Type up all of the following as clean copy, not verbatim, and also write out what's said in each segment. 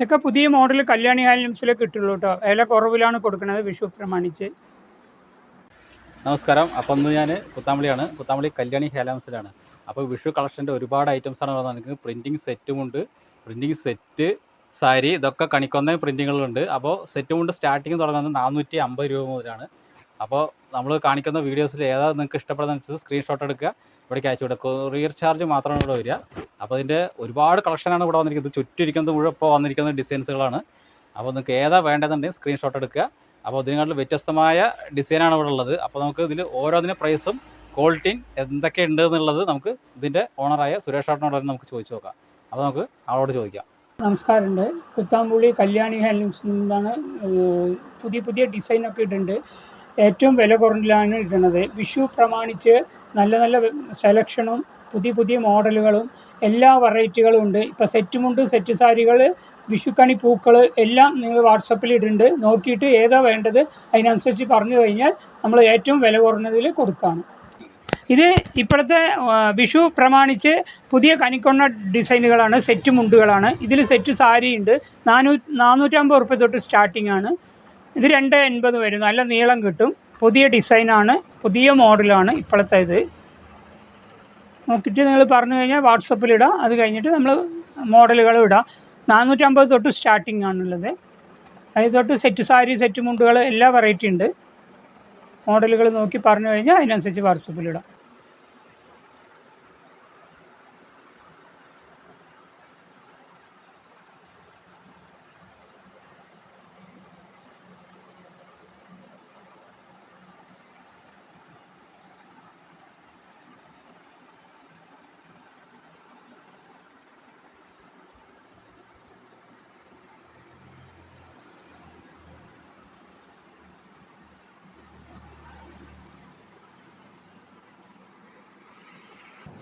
ഇതൊക്കെ പുതിയ മോഡൽ കല്യാണി ഹാൻഡ്ലൂംസിലേ കിട്ടുള്ളൂ കേട്ടോ. വില കുറവിലാണ് കൊടുക്കുന്നത് വിഷു പ്രമാണിച്ച്. നമസ്കാരം. അപ്പം ഇന്ന് ഞാൻ കുത്താമ്പളി കല്യാണി ഹാൻഡ്ലൂംസിലാണ്. അപ്പോൾ വിഷു കളക്ഷൻ്റെ ഒരുപാട് ഐറ്റംസാണ് വന്നിരിക്കുന്നത്. പ്രിൻറ്റിങ് സെറ്റുമുണ്ട്, പ്രിൻറ്റിങ് സെറ്റ്, സാരി, ഇതൊക്കെ കണിക്കൊന്ന പ്രിൻറ്റിങ്ങുകളുണ്ട്. അപ്പോൾ സെറ്റുമുണ്ട് സ്റ്റാർട്ടിങ് തുടങ്ങുന്നത് 450 രൂപ മുതലാണ്. അപ്പോൾ നമ്മൾ കാണിക്കുന്ന വീഡിയോസിൽ ഏതാ നിങ്ങൾക്ക് ഇഷ്ടപ്പെടുന്നതനുസരിച്ച് സ്ക്രീൻഷോട്ട് എടുക്കുക, ഇവിടേക്ക് അയച്ചു വിടുക. കൊറിയർ ചാർജ് മാത്രമാണ് ഇവിടെ വരിക. അപ്പോൾ ഇതിൻ്റെ ഒരുപാട് കളക്ഷനാണ് ഇവിടെ വന്നിരിക്കുന്നത്. ചുറ്റിരിക്കുന്നത് മുഴുവൻ ഇപ്പോൾ വന്നിരിക്കുന്ന ഡിസൈൻസുകളാണ്. അപ്പോൾ നിങ്ങൾക്ക് ഏതാ വേണ്ടതെന്നുണ്ടെങ്കിൽ സ്ക്രീൻഷോട്ട് എടുക്കുക. അപ്പോൾ ഇതിനെക്കാട്ടിൽ വ്യത്യസ്തമായ ഡിസൈനാണ് ഇവിടെ ഉള്ളത്. അപ്പോൾ നമുക്ക് ഇതിൽ ഓരോന്നിൻ്റെ പ്രൈസും ക്വാളിറ്റിയും എന്തൊക്കെ ഉണ്ട് എന്നുള്ളത് നമുക്ക് ഇതിൻ്റെ ഓണറായ സുരേഷ് ചേട്ടനോട് നമുക്ക് ചോദിച്ചു നോക്കാം. അപ്പോൾ നമുക്ക് അവളോട് ചോദിക്കാം. നമസ്കാരമുണ്ട്. കുത്താമ്പുള്ളി കല്യാണി ഹാൻഡ്ലൂംസിൽ നിന്നാണ് പുതിയ ഡിസൈനൊക്കെ ഇടുന്നുണ്ട്. ഏറ്റവും വില കുറഞ്ഞിലാണ് ഇടുന്നത്. വിഷു പ്രമാണിച്ച് നല്ല നല്ല സെലക്ഷനും പുതിയ മോഡലുകളും എല്ലാ വെറൈറ്റികളും ഉണ്ട്. ഇപ്പോൾ സെറ്റുമുണ്ട്, സെറ്റ് സാരികൾ, വിഷുക്കണി പൂക്കൾ എല്ലാം നിങ്ങൾ വാട്സപ്പിൽ ഇടുന്നുണ്ട്. നോക്കിയിട്ട് ഏതാ വേണ്ടത് അതിനനുസരിച്ച് പറഞ്ഞു കഴിഞ്ഞാൽ നമ്മൾ ഏറ്റവും വില കുറഞ്ഞതിൽ കൊടുക്കുകയാണ്. ഇത് ഇപ്പോഴത്തെ വിഷു പ്രമാണിച്ച് പുതിയ കണിക്കൊന്ന ഡിസൈനുകളാണ്, സെറ്റ് മുണ്ടുകളാണ്. ഇതിൽ സെറ്റ് സാരി ഉണ്ട്. 450 ഉറുപ്പ്യ തൊട്ട് സ്റ്റാർട്ടിംഗ് ആണ്. ഇത് 280 വരും. നല്ല നീളം കിട്ടും. പുതിയ ഡിസൈനാണ്, പുതിയ മോഡലാണ് ഇപ്പോഴത്തെ. ഇത് നോക്കിയിട്ട് നിങ്ങൾ പറഞ്ഞു കഴിഞ്ഞാൽ വാട്സപ്പിലിടാം. അത് കഴിഞ്ഞിട്ട് നമ്മൾ മോഡലുകളും ഇടാം. 450 തൊട്ട് സ്റ്റാർട്ടിംഗ് ആണുള്ളത്. അത് തൊട്ട് സെറ്റ് സാരി, സെറ്റ് മുണ്ടുകൾ എല്ലാ വെറൈറ്റി ഉണ്ട്. മോഡലുകൾ നോക്കി പറഞ്ഞു കഴിഞ്ഞാൽ അതിനനുസരിച്ച് വാട്സപ്പിലിടാം.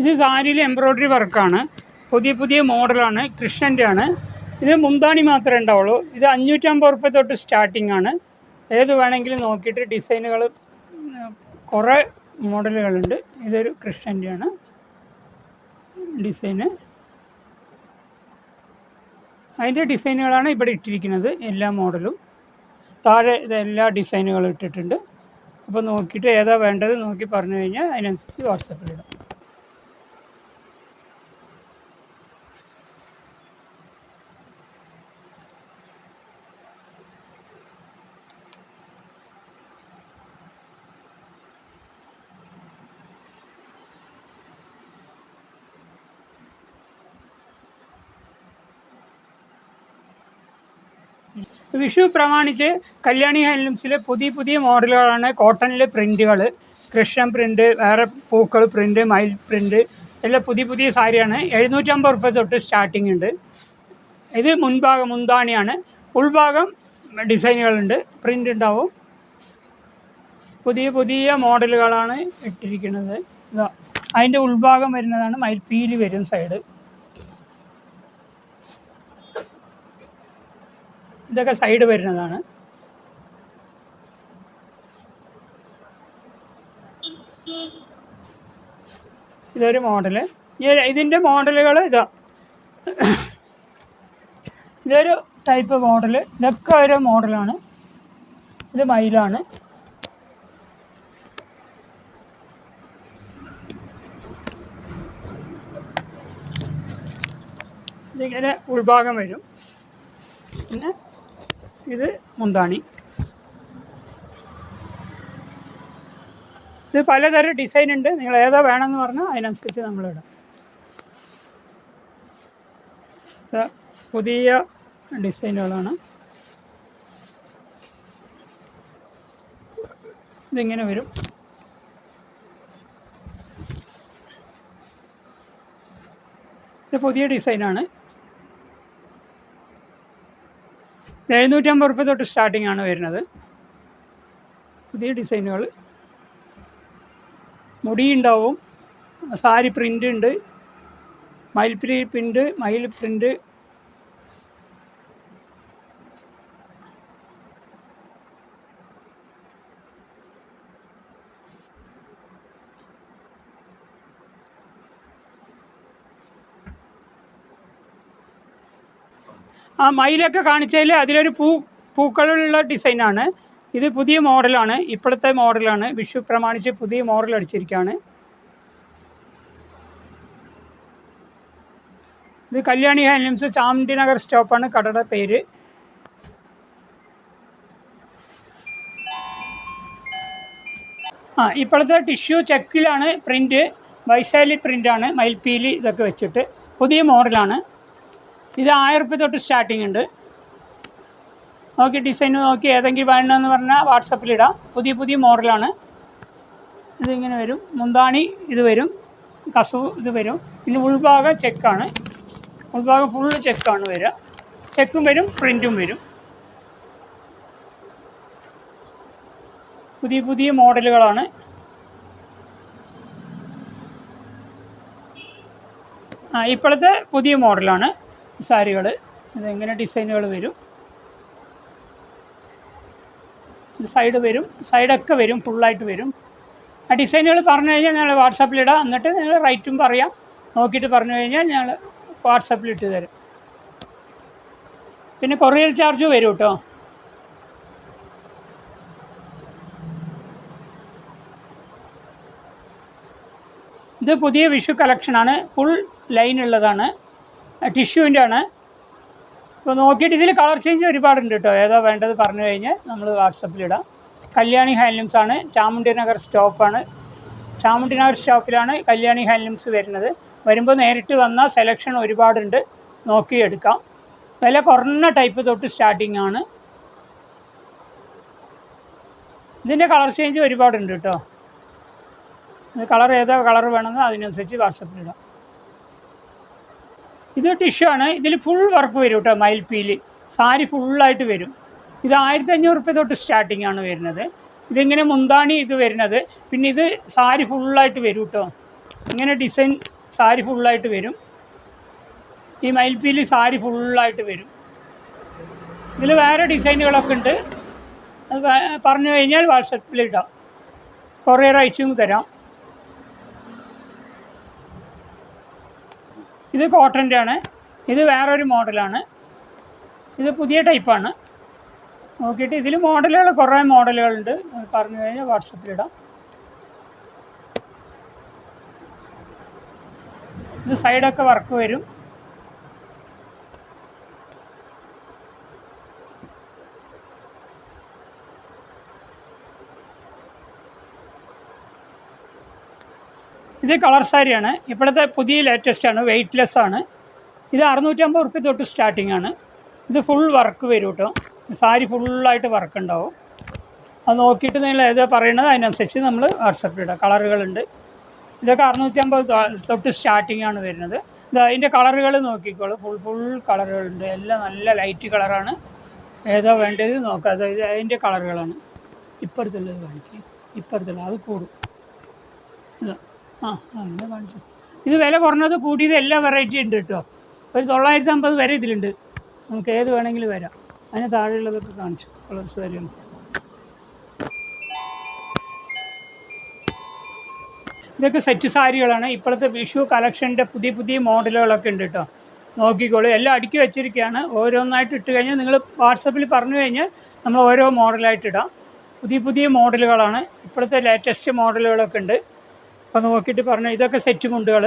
ഇത് സാരിയിൽ എംബ്രോയ്ഡറി വർക്കാണ്. പുതിയ മോഡലാണ്. കൃഷ്ണൻ്റെ ആണ്. ഇത് മുന്താണി മാത്രമേ ഉണ്ടാവുള്ളൂ. ഇത് 550 ഉറുപ്പ്യ തൊട്ട് സ്റ്റാർട്ടിംഗ് ആണ്. ഏത് വേണമെങ്കിലും നോക്കിയിട്ട് ഡിസൈനുകൾ കുറേ മോഡലുകളുണ്ട്. ഇതൊരു കൃഷ്ണൻ്റെ ആണ് ഡിസൈന്. അതിൻ്റെ ഡിസൈനുകളാണ് ഇവിടെ ഇട്ടിരിക്കുന്നത്. എല്ലാ മോഡലും താഴെ ഇതെല്ലാ ഡിസൈനുകളും ഇട്ടിട്ടുണ്ട്. അപ്പോൾ നോക്കിയിട്ട് ഏതാ വേണ്ടത് നോക്കി പറഞ്ഞു കഴിഞ്ഞാൽ അതിനനുസരിച്ച് വാട്സപ്പിലിടാം. വിഷു പ്രമാണിച്ച് കല്യാണി ഹാൻഡ്ലൂംസിലെ പുതിയ മോഡലുകളാണ്. കോട്ടണിലെ പ്രിൻറ്റുകൾ, കൃഷ്ണൻ പ്രിൻറ്റ്, വേറെ പൂക്കൾ പ്രിൻറ്റ്, മയിൽ പ്രിൻറ്റ് എല്ലാം പുതിയ സാരിയാണ്. 750 ഉറുപ്പ്യ തൊട്ട് സ്റ്റാർട്ടിംഗ് ഉണ്ട്. ഇത് മുൻഭാഗം മുന്താണിയാണ്. ഉൾഭാഗം ഡിസൈനുകളുണ്ട്, പ്രിൻ്റ് ഉണ്ടാവും. പുതിയ മോഡലുകളാണ് ഇട്ടിരിക്കുന്നത്. ഇതാ അതിൻ്റെ ഉൾഭാഗം വരുന്നതാണ് മയിൽപ്പീലി വരും സൈഡ്. ഇതൊക്കെ സൈഡ് വരുന്നതാണ്. ഇതൊരു മോഡല്. ഇതിൻ്റെ മോഡലുകൾ ഇതാ, ഇതൊരു ടൈപ്പ് മോഡല്. ഇതൊക്കെ ഒരു മോഡലാണ്. ഇത് മയിലാണ്. ഇതിങ്ങനെ ഉൾഭാഗം വരും. പിന്നെ ഇത് മുന്താണി. ഇത് പലതരം ഡിസൈൻ ഉണ്ട്. നിങ്ങൾ ഏതാ വേണമെന്ന് പറഞ്ഞാൽ അതിനനുസരിച്ച് നമ്മളിടാം. പുതിയ ഡിസൈനുകളാണ്. ഇതിങ്ങനെ വരും. ഇത് പുതിയ ഡിസൈനാണ്. 750 ഉറുപ്പ്യ തൊട്ട് സ്റ്റാർട്ടിംഗ് ആണ് വരുന്നത്. പുതിയ ഡിസൈനുകൾ. മുടിയുണ്ടാവും. സാരി പ്രിൻ്റ് ഉണ്ട്, മയിൽപ്പിരി പ്രിൻ്റ്, മയിൽ പ്രിൻ്റ്. ആ മയിലൊക്കെ കാണിച്ചതിൽ അതിലൊരു പൂക്കളുള്ള ഡിസൈനാണ്. ഇത് പുതിയ മോഡലാണ്, ഇപ്പോഴത്തെ മോഡലാണ്. വിഷു പ്രമാണിച്ച് പുതിയ മോഡൽ അടിച്ചിരിക്കുകയാണ്. ഇത് കല്യാണി ഹാൻഡ്ലൂംസ് ചാമുണ്ഡി നഗർ സ്റ്റോപ്പാണ് കടയുടെ പേര്. ഇപ്പോഴത്തെ ടിഷ്യൂ ചെക്കിലാണ് പ്രിൻ്റ്, വൈശാലി പ്രിൻ്റാണ്, മയിൽപ്പീലി ഇതൊക്കെ വെച്ചിട്ട് പുതിയ മോഡലാണ്. ഇത് 1000 രൂപ തൊട്ട് സ്റ്റാർട്ടിംഗ് ഉണ്ട്. നോക്കി ഡിസൈൻ നോക്കി ഏതെങ്കിലും വേണമെന്ന് പറഞ്ഞാൽ വാട്സപ്പിലിടാം. പുതിയ മോഡലാണ്. ഇതിങ്ങനെ വരും, മുന്താണി ഇത് വരും, കസവ് ഇത് വരും. പിന്നെ ഉൾഭാഗം ചെക്കാണ്, ഉൾഭാഗം ഫുള്ള് ചെക്കാണ് വരിക. ചെക്കും വരും, പ്രിൻറ്റും വരും. പുതിയ മോഡലുകളാണ്. ഇപ്പോഴത്തെ പുതിയ മോഡലാണ് സാരികൾ. ഇതെങ്ങനെ ഡിസൈനുകൾ വരും. ഇത് സൈഡ് വരും, സൈഡൊക്കെ വരും, ഫുള്ളായിട്ട് വരും. ആ ഡിസൈനുകൾ പറഞ്ഞു കഴിഞ്ഞാൽ ഞങ്ങൾ വാട്സാപ്പിലിടാം. എന്നിട്ട് നിങ്ങൾ റേറ്റും പറയാം. നോക്കിയിട്ട് പറഞ്ഞു കഴിഞ്ഞാൽ ഞങ്ങൾ വാട്സാപ്പിലിട്ട് തരും. പിന്നെ കൊറിയർ ചാർജ് വരും കേട്ടോ. ഇത് പുതിയ വിഷു കളക്ഷനാണ്, ഫുൾ ലൈൻ ഉള്ളതാണ്, ടിഷ്യൂവിൻ്റെ ആണ്. അപ്പോൾ നോക്കിയിട്ട് ഇതിൽ കളർ ചേഞ്ച് ഒരുപാടുണ്ട് കേട്ടോ. ഏതാ വേണ്ടത് പറഞ്ഞു കഴിഞ്ഞാൽ നമ്മൾ വാട്സപ്പിലിടാം. കല്യാണി ഹാൻഡ്ലൂംസാണ്, ചാമുണ്ഡി നഗർ സ്റ്റോപ്പാണ്. ചാമുണ്ഡി നഗർ സ്റ്റോപ്പിലാണ് കല്യാണി ഹാൻഡ്ലൂംസ് വരുന്നത്. വരുമ്പോൾ നേരിട്ട് വന്നാൽ സെലക്ഷൻ ഒരുപാടുണ്ട്, നോക്കി എടുക്കാം. വില കുറഞ്ഞ ടൈപ്പ് തൊട്ട് സ്റ്റാർട്ടിംഗ് ആണ്. ഇതിൻ്റെ കളർ ചേഞ്ച് ഒരുപാടുണ്ട് കേട്ടോ. കളർ ഏതാ കളർ വേണമെന്ന് അതിനനുസരിച്ച് വാട്സപ്പിലിടാം. ഇത് ടിഷ്യൂ ആണ്. ഇതിൽ ഫുൾ വർക്ക് വരും കേട്ടോ, മയിൽപ്പീലി സാരി ഫുള്ളായിട്ട് വരും. ഇത് 1500 രൂപ തൊട്ട് സ്റ്റാർട്ടിംഗ് ആണ് വരുന്നത്. ഇതിങ്ങനെ മുന്താണി ഇത് വരുന്നത്. പിന്നെ ഇത് സാരി ഫുള്ളായിട്ട് വരും കേട്ടോ. ഇങ്ങനെ ഡിസൈൻ സാരി ഫുള്ളായിട്ട് വരും. ഈ മയിൽപ്പീലി സാരി ഫുള്ളായിട്ട് വരും. ഇതിൽ വേറെ ഡിസൈനുകളൊക്കെ ഉണ്ട്. അത് പറഞ്ഞു കഴിഞ്ഞാൽ വാട്സപ്പിലിടാം, കൊറിയർ അയച്ചും തരാം. ഇത് കോട്ടൻ്റെ ആണ്. ഇത് വേറൊരു മോഡലാണ്. ഇത് പുതിയ ടൈപ്പാണ്. നോക്കിയിട്ട് ഇതിൽ മോഡലുകൾ കുറേ മോഡലുകളുണ്ട്. പറഞ്ഞു കഴിഞ്ഞാൽ വാട്സപ്പിലിടാം. ഇത് സൈഡൊക്കെ വർക്ക് വരും. ഇത് കളർ സാരിയാണ്. ഇപ്പോഴത്തെ പുതിയ ലേറ്റസ്റ്റാണ്, വെയ്റ്റ്ലെസ് ആണ്. ഇത് 650 രൂപ തൊട്ട് സ്റ്റാർട്ടിംഗ് ആണ്. ഇത് ഫുൾ വർക്ക് വരും കേട്ടോ. സാരി ഫുള്ളായിട്ട് വർക്ക് ഉണ്ടാവും. അത് നോക്കിയിട്ട് നിങ്ങൾ ഏതാ പറയണത് അതിനനുസരിച്ച് നമ്മൾ വാട്സപ്പിലിടാം. കളറുകളുണ്ട്. ഇതൊക്കെ 650 തൊട്ട് സ്റ്റാർട്ടിംഗ് ആണ് വരുന്നത്. ഇത് അതിൻ്റെ കളറുകൾ നോക്കിക്കോളൂ. ഫുൾ കളറുകളുണ്ട്. എല്ലാം നല്ല ലൈറ്റ് കളറാണ്. ഏതാ വേണ്ടത് നോക്കാം. അതായത് അതിൻ്റെ കളറുകളാണ്. ഇപ്പുറത്തുള്ളത് കാണിക്കും, ഇപ്പുറത്തുള്ളത് അത് കൂടും. ഇതാ അങ്ങനെ കാണിച്ചു. ഇത് വില കുറഞ്ഞത് കൂടിയത് എല്ലാ വെറൈറ്റി ഉണ്ട് കേട്ടോ. ഒരു 950 വരെ ഇതിലുണ്ട്. നമുക്ക് ഏത് വേണമെങ്കിലും വരാം. അതിന് താഴെയുള്ളതൊക്കെ കാണിച്ചു കളേഴ്സ് വരെയാണ്. ഇതൊക്കെ സെറ്റ് സാരികളാണ്. ഇപ്പോഴത്തെ വിഷു കളക്ഷൻ്റെ പുതിയ മോഡലുകളൊക്കെ ഉണ്ട് കേട്ടോ. നോക്കിക്കോളൂ. എല്ലാം അടുക്കി വെച്ചിരിക്കുകയാണ്. ഓരോന്നായിട്ട് ഇട്ട് കഴിഞ്ഞാൽ നിങ്ങൾ വാട്സപ്പിൽ പറഞ്ഞു കഴിഞ്ഞാൽ നമ്മൾ ഓരോ മോഡലായിട്ട് ഇടാം. പുതിയ മോഡലുകളാണ്. ഇപ്പോഴത്തെ ലേറ്റസ്റ്റ് മോഡലുകളൊക്കെ ഉണ്ട്. അപ്പോൾ നോക്കിയിട്ട് പറഞ്ഞു. ഇതൊക്കെ സെറ്റ് മുണ്ടുകൾ.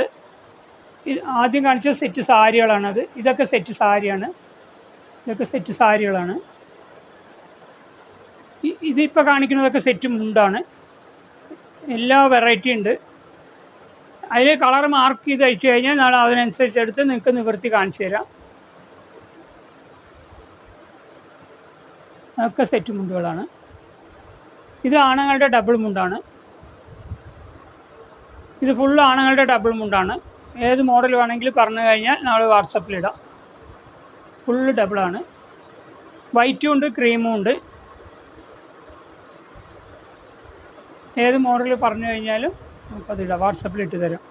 ആദ്യം കാണിച്ച സെറ്റ് സാരികളാണത്. ഇതൊക്കെ സെറ്റ് സാരിയാണ്. ഇതൊക്കെ സെറ്റ് സാരികളാണ്. ഇതിപ്പോൾ കാണിക്കുന്നതൊക്കെ സെറ്റ് മുണ്ടാണ്. എല്ലാ വെറൈറ്റി ഉണ്ട്. അതിൽ കളർ മാർക്ക് ചെയ്ത് അയച്ചു കഴിഞ്ഞാൽ നാളെ അതിനനുസരിച്ച് എടുത്ത് നിങ്ങൾക്ക് നിവർത്തി കാണിച്ചു തരാം. അതൊക്കെ സെറ്റ് മുണ്ടുകളാണ്. ഇത് ആണുങ്ങളുടെ ഡബിൾ മുണ്ടാണ്. ഇത് ഫുള്ള് ആണുങ്ങളുടെ ഡബിൾ മുണ്ടാണ്. ഏത് മോഡൽ വേണമെങ്കിലും പറഞ്ഞു കഴിഞ്ഞാൽ നമ്മൾ വാട്സപ്പിലിടാം. ഫുള്ള് ഡബിളാണ്. വൈറ്റും ഉണ്ട്, ക്രീമും ഉണ്ട്. ഏത് മോഡൽ പറഞ്ഞു കഴിഞ്ഞാലും നമുക്കതിടാം. വാട്സപ്പിലിട്ട് തരാം.